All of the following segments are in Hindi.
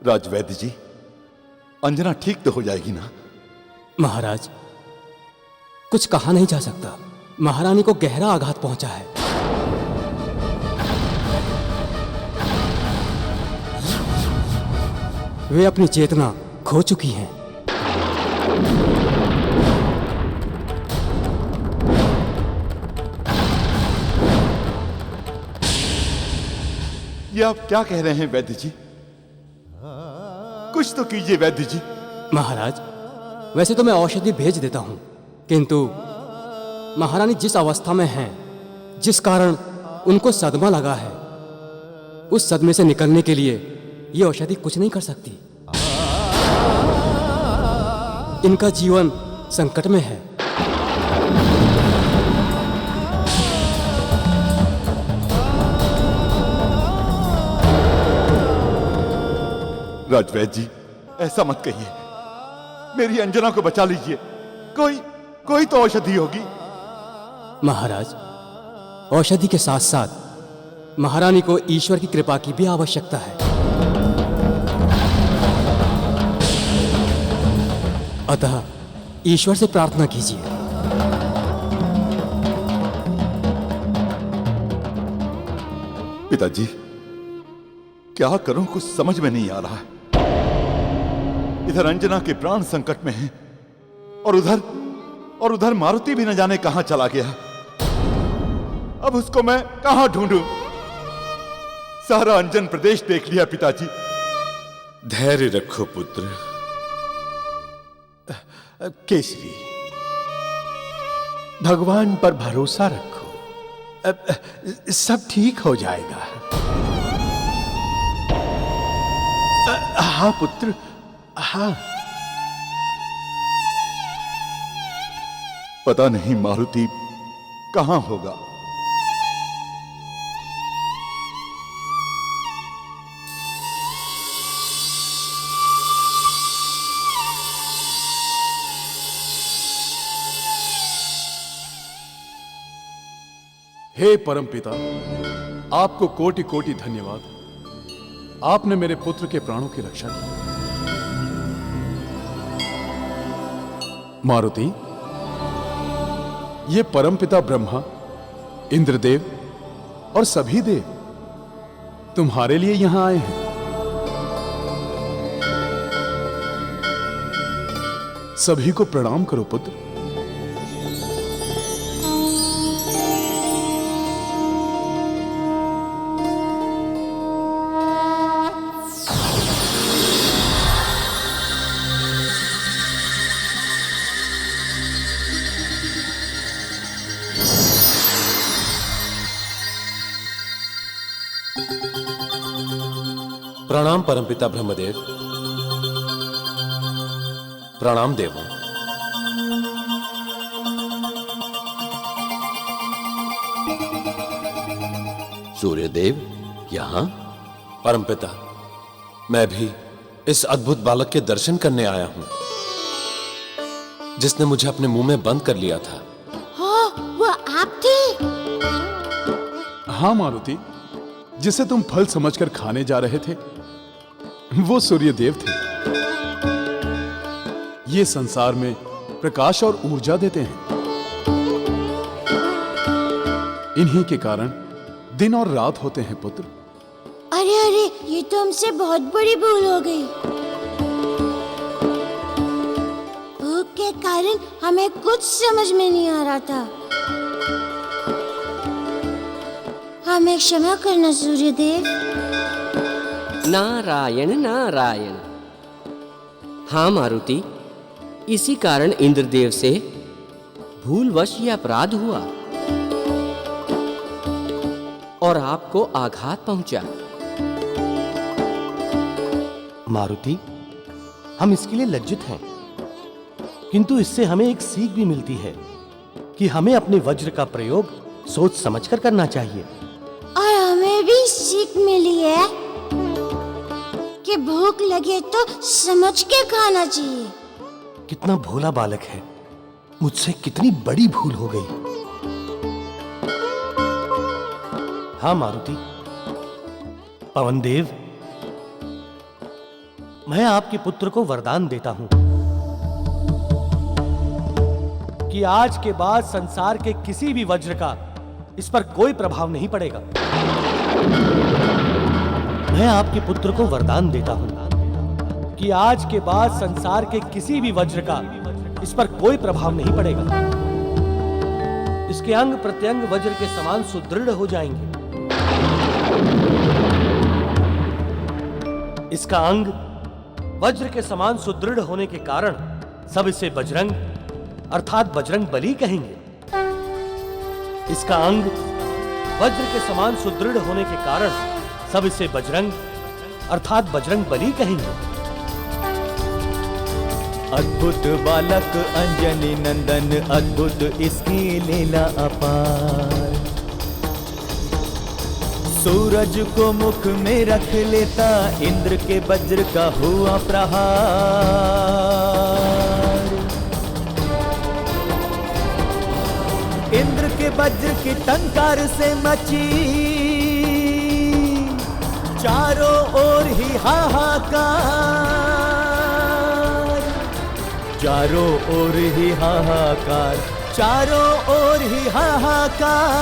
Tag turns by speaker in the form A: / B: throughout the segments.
A: राजवैद्य जी, अंजना ठीक तो हो जाएगी ना?
B: महाराज, कुछ कहा नहीं जा सकता। महारानी को गहरा आघात पहुंचा है। वे अपनी चेतना खो चुकी हैं।
A: ये आप क्या कह रहे हैं वैद्य जी? कुछ तो कीजिए वैद्य जी।
B: महाराज, वैसे तो मैं औषधि भेज देता हूं, किंतु महारानी जिस अवस्था में हैं, जिस कारण उनको सदमा लगा है, उस सदमे से निकलने के लिए ये औषधि कुछ नहीं कर सकती। इनका जीवन संकट में है।
A: राजवैद्य जी, ऐसा मत कहिए। मेरी अंजना को बचा लीजिए। कोई तो औषधि होगी।
B: महाराज, औषधि के साथ साथ महारानी को ईश्वर की कृपा की भी आवश्यकता है। अतः ईश्वर से प्रार्थना कीजिए।
A: पिताजी, क्या करूं, कुछ समझ में नहीं आ रहा है। इधर अंजना के प्राण संकट में हैं और उधर मारुति भी न जाने कहां चला गया। अब उसको मैं कहां ढूंढूं? सारा अंजन प्रदेश देख लिया पिताजी।
C: धैर्य रखो पुत्र।
D: केसरी, भगवान पर भरोसा रखो। सब ठीक हो जाएगा। हाँ पुत्र, हाँ।
A: पता नहीं मारुति कहां होगा।
E: हे परमपिता, आपको कोटि कोटि धन्यवाद। आपने मेरे पुत्र के प्राणों की रक्षा की। मारुति, ये परमपिता ब्रह्मा, इंद्रदेव और सभी देव तुम्हारे लिए यहां आए हैं। सभी को प्रणाम करो पुत्र।
C: प्रणाम परमपिता ब्रह्मदेव। प्रणाम देवों।
F: सूर्यदेव यहां?
C: परमपिता, मैं भी इस अद्भुत बालक के दर्शन करने आया हूं, जिसने मुझे अपने मुंह में बंद कर लिया था।
G: हाँ, वो आप थे?
E: हाँ मारुति, जिसे तुम फल समझकर खाने जा रहे थे, वो सूर्यदेव थे। ये संसार में प्रकाश और ऊर्जा देते हैं। इन्हीं के कारण दिन और रात होते हैं पुत्र।
G: अरे अरे, ये तो हमसे बहुत बड़ी भूल हो गई। भूख के कारण हमें कुछ समझ में नहीं आ रहा था। हमें क्षमा करना सूर्यदेव।
H: नारायण नारायण। हाँ मारुति, इसी कारण इंद्रदेव से भूलवश यह अपराध हुआ और आपको आघात पहुंचा।
D: मारुति, हम इसके लिए लज्जित हैं, किंतु इससे हमें एक सीख भी मिलती है कि हमें अपने वज्र का प्रयोग सोच समझकर करना चाहिए।
G: और हमें भी सीख मिली है कि भूख लगे तो समझ के खाना चाहिए।
D: कितना भोला बालक है, मुझसे कितनी बड़ी भूल हो गई। हाँ मारुति, पवनदेव, मैं आपके पुत्र को वरदान देता हूं कि आज के बाद संसार के किसी भी वज्र का इस पर कोई प्रभाव नहीं पड़ेगा। मैं आपके पुत्र को वरदान देता हूं कि आज के बाद संसार के किसी भी वज्र का इस पर कोई प्रभाव नहीं पड़ेगा। इसके अंग प्रत्यंग वज्र के समान सुदृढ़ हो जाएंगे। इसका अंग वज्र के समान सुदृढ़ होने के कारण सब इसे बजरंग अर्थात बजरंग बली कहेंगे। इसका अंग वज्र के समान सुदृढ़ होने के कारण सब इसे बजरंग अर्थात बजरंग बली कहेंगे।
I: अद्भुत बालक अंजनी नंदन, अद्भुत इसकी लीला अपार। सूरज को मुख में रख लेता, इंद्र के वज्र का हुआ प्रहार। इंद्र के वज्र की टंकार से मची चारों ओर ही हाहाकार, चारों ओर ही हाहाकार, चारों ओर ही हाहाकार।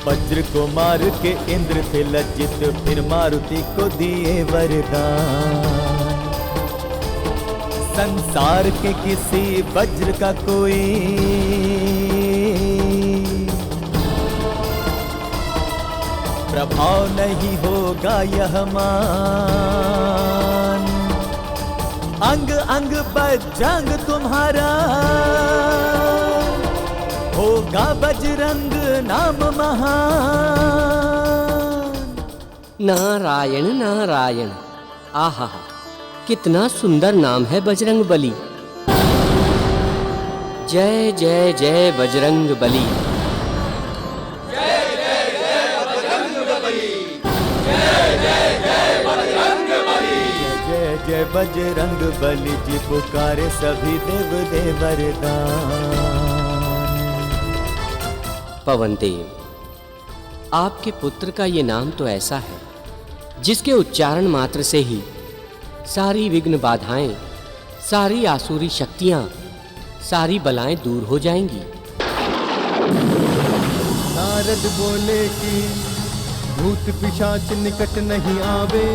I: वज्र को मार के इंद्र थे लज्जित, फिर मारुति को दिए वरदान। संसार के किसी वज्र का कोई प्रभाव नहीं होगा यह मान। अंग अंग बजरंग तुम्हारा, होगा बजरंग नाम महान।
H: नारायण नारायण, आहा कितना सुंदर नाम है बजरंग बली। जय जय जय बजरंग बली।
I: जय बजरंग बली जी पुकारे सभी देव देवरदान।
H: पवन देव, आपके पुत्र का ये नाम तो ऐसा है जिसके उच्चारण मात्र से ही सारी विघ्न बाधाएं, सारी आसुरी शक्तियां, सारी बलाएं दूर हो जाएंगी।
I: नारद बोले कि भूत पिशाच निकट नहीं आवे,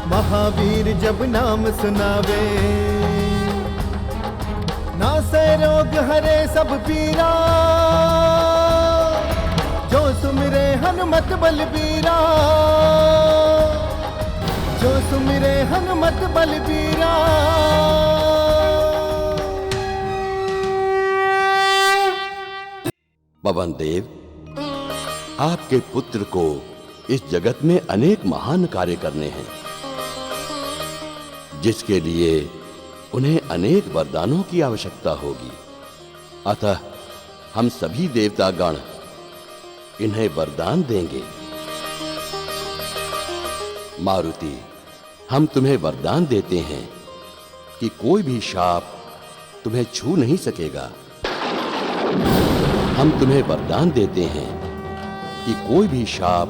I: महावीर जब नाम सुनावे। नासे रोग हरे सब पीरा, जो सुमिरे हनुमत बलबीरा, जो सुमिरे हनुमत बलबीरा।
F: पवन देव, आपके पुत्र को इस जगत में अनेक महान कार्य करने हैं, जिसके लिए उन्हें अनेक वरदानों की आवश्यकता होगी। अतः हम सभी देवतागण इन्हें वरदान देंगे। मारुति, हम तुम्हें वरदान देते हैं कि कोई भी शाप तुम्हें छू नहीं सकेगा। हम तुम्हें वरदान देते हैं कि कोई भी शाप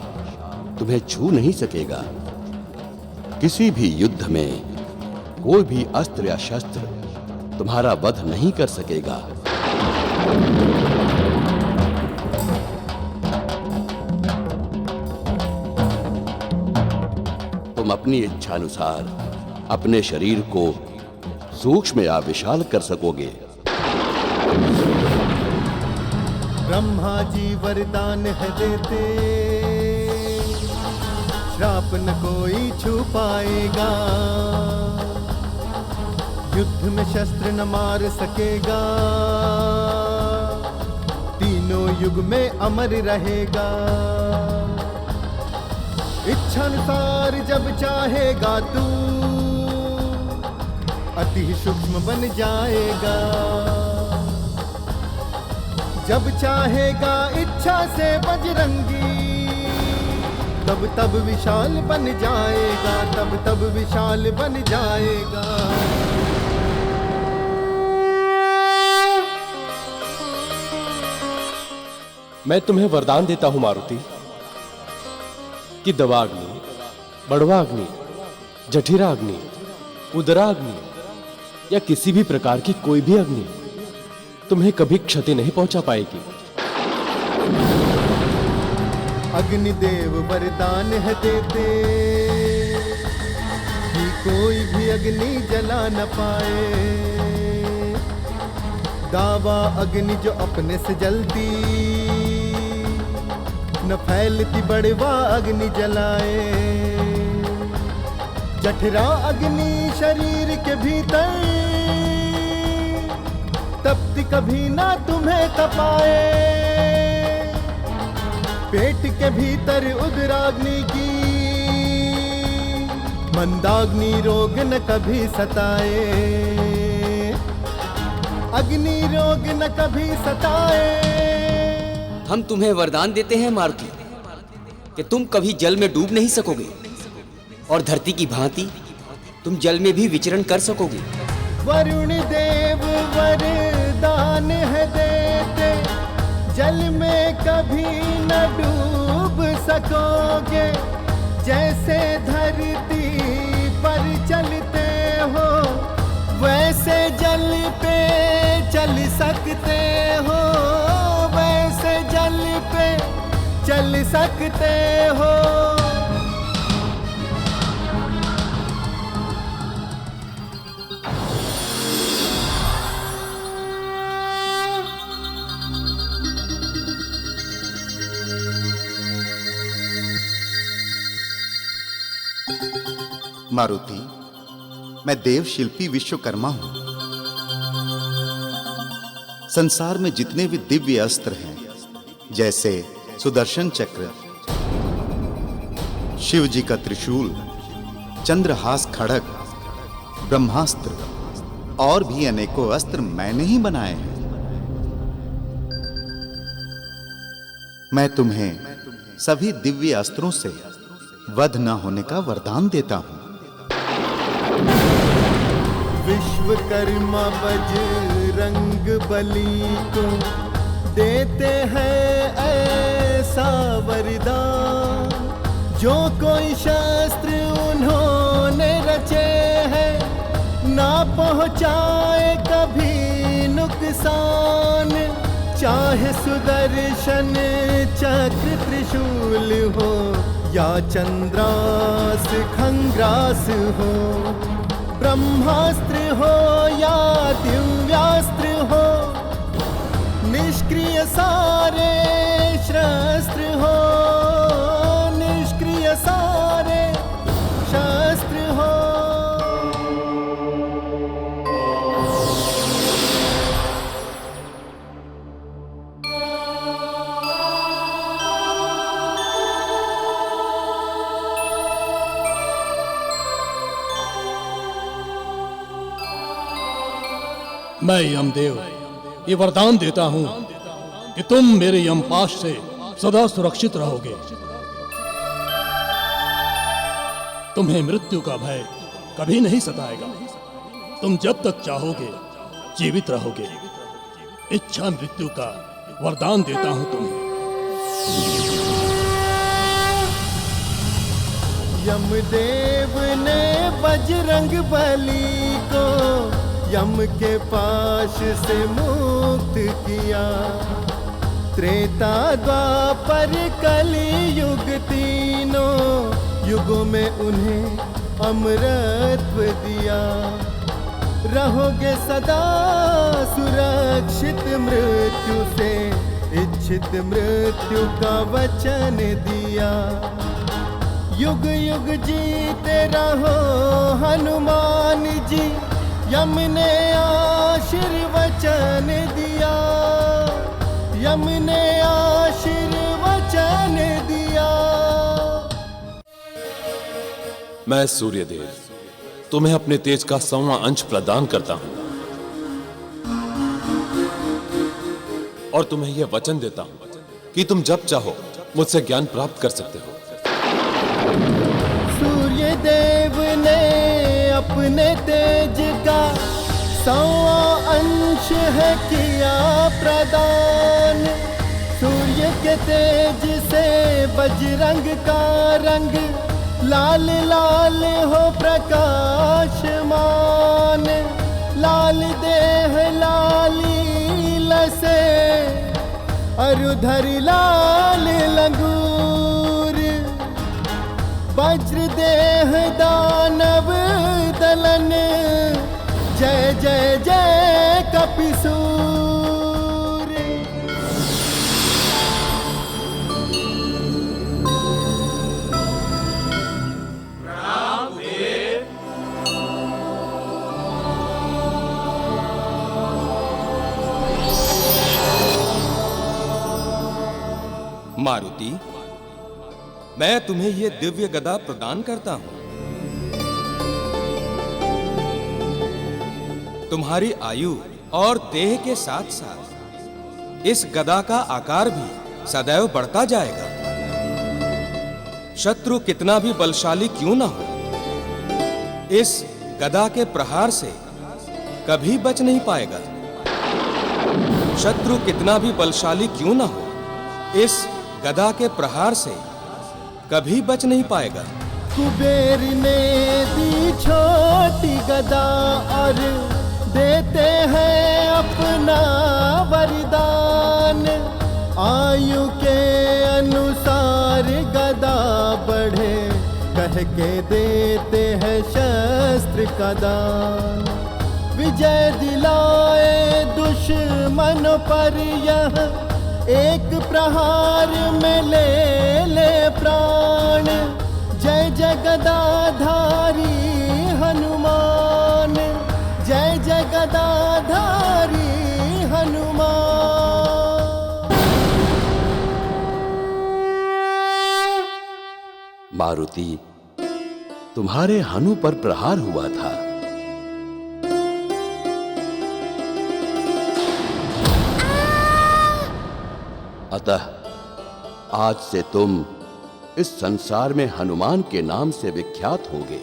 F: तुम्हें छू नहीं सकेगा। किसी भी युद्ध में कोई भी अस्त्र या शस्त्र तुम्हारा वध नहीं कर सकेगा। तुम अपनी इच्छानुसार अपने शरीर को सूक्ष्म या विशाल कर सकोगे।
I: ब्रह्मा जी वरदान है देते, श्राप न कोई छू पाएगा। युद्ध में शस्त्र न मार सकेगा, तीनों युग में अमर रहेगा। इच्छानुसार जब चाहेगा तू, अति सूक्ष्म बन जाएगा। जब चाहेगा इच्छा से बजरंगी, तब तब विशाल बन जाएगा, तब तब विशाल बन जाएगा।
C: मैं तुम्हें वरदान देता हूं मारुति कि दवाग्नि, बड़वाग्नि, जठिराग्नि, उदराग्नि या किसी भी प्रकार की कोई भी अग्नि तुम्हें कभी क्षति नहीं पहुंचा पाएगी।
J: अग्निदेव वरदान है देते कि कोई भी अग्नि जला न पाए। दावा अग्नि जो अपने से जलती न फैलती बड़वा अग्नि जलाए। जठरा अग्नि शरीर के भीतर तपती कभी ना तुम्हें तपाए। पेट के भीतर उदराग्नि की मंदाग्नि रोग न कभी सताए। अग्नि रोग न कभी सताए।
H: हम तुम्हें वरदान देते हैं मारुति कि तुम कभी जल में डूब नहीं सकोगे और धरती की भांति तुम जल में भी विचरण कर सकोगे।
J: वरुण देव वरदान है देते जल में कभी न डूब सकोगे। जैसे धरती पर चलते हो वैसे जल पे चल सकते हो। वैसे जल पे चल सकते हो।
A: मारुति, मैं देव शिल्पी विश्वकर्मा हूं। संसार में जितने भी दिव्य अस्त्र हैं, जैसे सुदर्शन चक्र, शिव जी का त्रिशूल, चंद्रहास खड़ग, ब्रह्मास्त्र और भी अनेकों अस्त्र मैंने ही बनाए हैं। मैं तुम्हें सभी दिव्य अस्त्रों से वध न होने का वरदान देता हूं।
J: विश्वकर्मा बजरंग बली को देते हैं ऐसा वरदान। जो कोई शस्त्र उन्होंने रचे हैं ना पहुंचाए कभी नुकसान। चाहे सुदर्शन चक्र त्रिशूल हो या चंद्रास खंग्रास हो। ब्रह्मास्त्र हो या दिव्यास्त्र हो। निष्क्रिय सारे शस्त्र हो। निष्क्रिय सारे शस्त्र हो।
E: मैं यमदेव ये वरदान देता हूं कि तुम मेरे यमपाश से सदा सुरक्षित रहोगे। तुम्हें मृत्यु का भय कभी नहीं सताएगा। तुम जब तक चाहोगे जीवित रहोगे। इच्छा मृत्यु का वरदान देता हूं तुम्हें।
J: यमदेव ने बजरंग बली को यम के पाश से मुक्त किया। त्रेता द्वापर कली युग तीनों युगों में उन्हें अमरत्व दिया। रहोगे सदा सुरक्षित मृत्यु से। इच्छित मृत्यु का वचन दिया। युग युग जीते रहो हनुमान जी। यम ने आशीर्वचन दिया। यम ने आशीर्वचन दिया।
C: मैं सूर्यदेव तुम्हें अपने तेज का 100वां अंश प्रदान करता हूं और तुम्हें यह वचन देता हूं कि तुम जब चाहो मुझसे ज्ञान प्राप्त कर सकते हो।
J: सूर्य देव ने अपने तेज का 100वां अंश है किया प्रदान। सूर्य के तेज से बजरंग का रंग लाल लाल हो प्रकाशमान, लाल देह लाली लसे अरुधर लाल लंगूर, वज्र देह दानव दलन, जय जय जय कपिसूर।
K: मारुति, मैं तुम्हें ये दिव्य गदा प्रदान करता हूं। तुम्हारी आयु और देह के साथ साथ इस गदा का आकार भी सदैव बढ़ता जाएगा। शत्रु कितना भी बलशाली क्यों ना हो, इस गदा के प्रहार से कभी बच नहीं पाएगा। शत्रु कितना भी बलशाली क्यों ना हो, इस गदा के प्रहार से कभी बच नहीं पाएगा।
J: कुबेर ने दी छोटी गदा और देते हैं अपना वरदान, आयु के अनुसार गदा बढ़े कह के देते हैं शस्त्र का दान। विजय दिलाए दुश्मन पर यह एक प्रहार में ले ले प्राण, जय जय गदाधारी हनुमान, जय जय गदाधारी हनुमान।
F: मारुति, तुम्हारे हनु पर प्रहार हुआ था। अतः आज से तुम इस संसार में हनुमान के नाम से विख्यात होगे।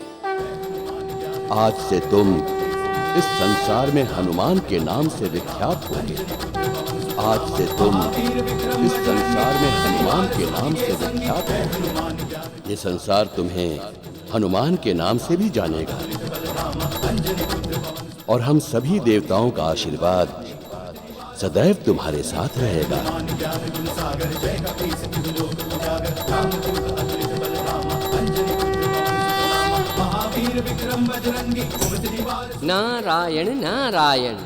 F: आज से तुम इस संसार में हनुमान के नाम से विख्यात होगे। आज से तुम इस संसार में हनुमान के नाम से विख्यात होगे। ये संसार तुम्हें हनुमान के नाम से भी जानेगा और हम सभी देवताओं का आशीर्वाद सदैव तुम्हारे साथ रहेगा।
H: नारायण नारायण।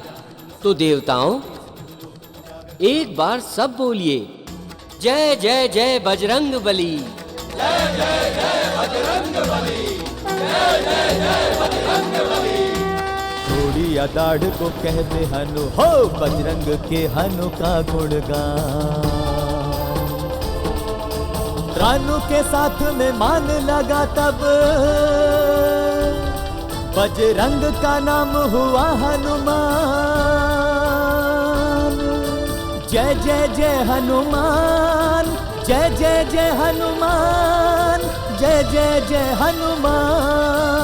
H: तो देवताओं, एक बार सब बोलिए, जय जय जय बजरंग बली।
L: जय जय जय बजरंग बली, जय जय जय बजरंग बली।
I: थोड़ी या दाढ़ को कहते हनु हो, बजरंग के हनु का गुणगान। रानू के साथ में मान लगा तब बजरंग का नाम हुआ हनुमान। जय जय जय हनुमान, जय जय जय हनुमान, जय जय जय हनुमान।